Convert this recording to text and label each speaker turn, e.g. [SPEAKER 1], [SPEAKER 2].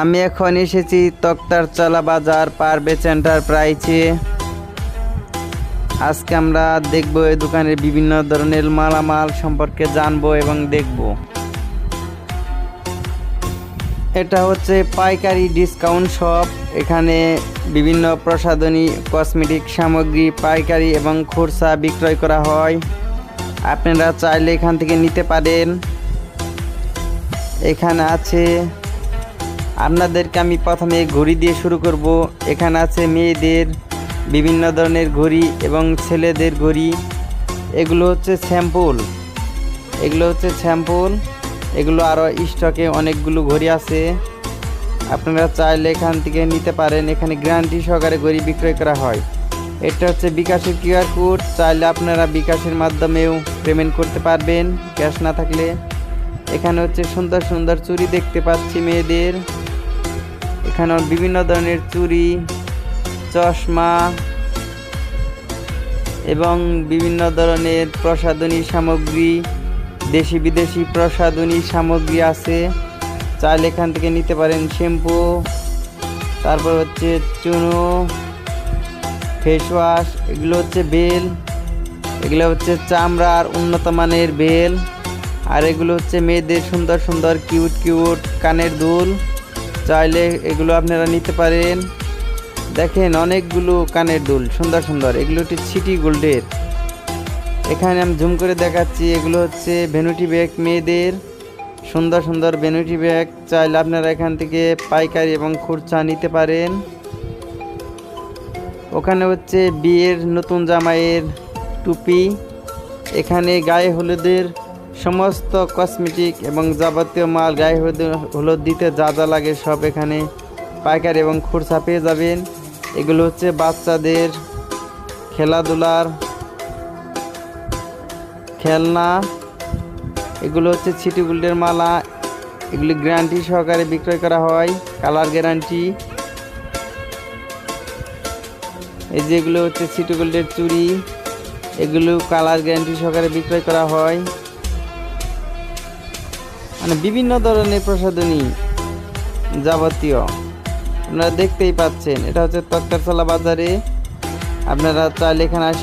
[SPEAKER 1] আমি এখন এসেছি তক্তারচালা বাজার পারভেজ এন্টারপ্রাইজে। আজকে আমরা দেখব এই দোকানের বিভিন্ন ধরনের মালামাল সম্পর্কে জানবো এবং দেখব। এটা হচ্ছে পাইকারি ডিসকাউন্ট শপ। এখানে বিভিন্ন প্রসাধনী কসমেটিক সামগ্রী পাইকারি এবং খুচরা বিক্রয় করা হয়। আপনারা চাইলে এখান থেকে নিতে পারেন। এখানে আছে, আপনাদেরকে আমি প্রথমে ঘড়ি দিয়ে শুরু করব। এখানে আছে মেয়েদের বিভিন্ন ধরনের ঘড়ি এবং ছেলেদের ঘড়ি। এগুলো হচ্ছে স্যাম্পল, এগুলো আরও স্টকে অনেকগুলো ঘড়ি আছে। আপনারা চাইলে এখান থেকে নিতে পারেন। এখানে গ্যারান্টি সহকারে ঘড়ি বিক্রয় করা হয়। এটা হচ্ছে বিকাশের কিউআর কোড, চাইলে আপনারা বিকাশের মাধ্যমেও পেমেন্ট করতে পারবেন ক্যাশ না থাকলে। এখানে হচ্ছে সুন্দর সুন্দর চুড়ি দেখতে পাচ্ছি মেয়েদের। এখানে বিভিন্ন ধরনের চুড়ি, চশমা এবং বিভিন্ন ধরনের প্রসাধনী সামগ্রী, দেশি বিদেশি প্রসাধনী সামগ্রী আছে। চাইলে এখান থেকে নিতে পারেন। শ্যাম্পু, তারপর হচ্ছে চুনো, ফেস ওয়াশ, এগুলো হচ্ছে বেল, এগুলো হচ্ছে চামড়ার উন্নত মানের বেল। আর এগুলো হচ্ছে মেয়েদের সুন্দর সুন্দর কিউট কানের দুল। চাইলে এগুলো আপনারা নিতে পারেন। দেখেন অনেকগুলো কানের দুল সুন্দর সুন্দর। এগুলো হচ্ছে সিটি গোল্ডের। এখানে আমি জুম করে দেখাচ্ছি। এগুলো হচ্ছে ভ্যানিটি ব্যাগ, মেয়েদের সুন্দর সুন্দর ভ্যানিটি ব্যাগ। চাইলে আপনারা এখান থেকে পাইকারি এবং খুচরা নিতে পারেন। ওখানে হচ্ছে বিয়ের নতুন জামাইয়ের টুপি। এখানে গায়ে হলুদের সমস্ত কসমেটিক এবং যাবতীয় মাল, গায়ে হলুদ দিতে যা যা লাগে সব এখানে পাইকারি এবং খুচরা পেয়ে যাবেন। এগুলো হচ্ছে বাচ্চাদের খেলাধুলার খেলনা। এগুলো হচ্ছে সিটি গোল্ডের মালা। এগুলি গ্যারান্টি সহকারে বিক্রয় করা হয়, কালার গ্যারান্টি। এই যেগুলো হচ্ছে সিটি গোল্ডের চুড়ি, এগুলো কালার গ্যারান্টি সহকারে বিক্রয় করা হয়। মানে বিভিন্ন ধরনের প্রসাধনী যাবতীয় আপনারা দেখতেই পাচ্ছেন। এটা হচ্ছে তক্তারচালা বাজারে। আপনারা চাইলে এখানে আসে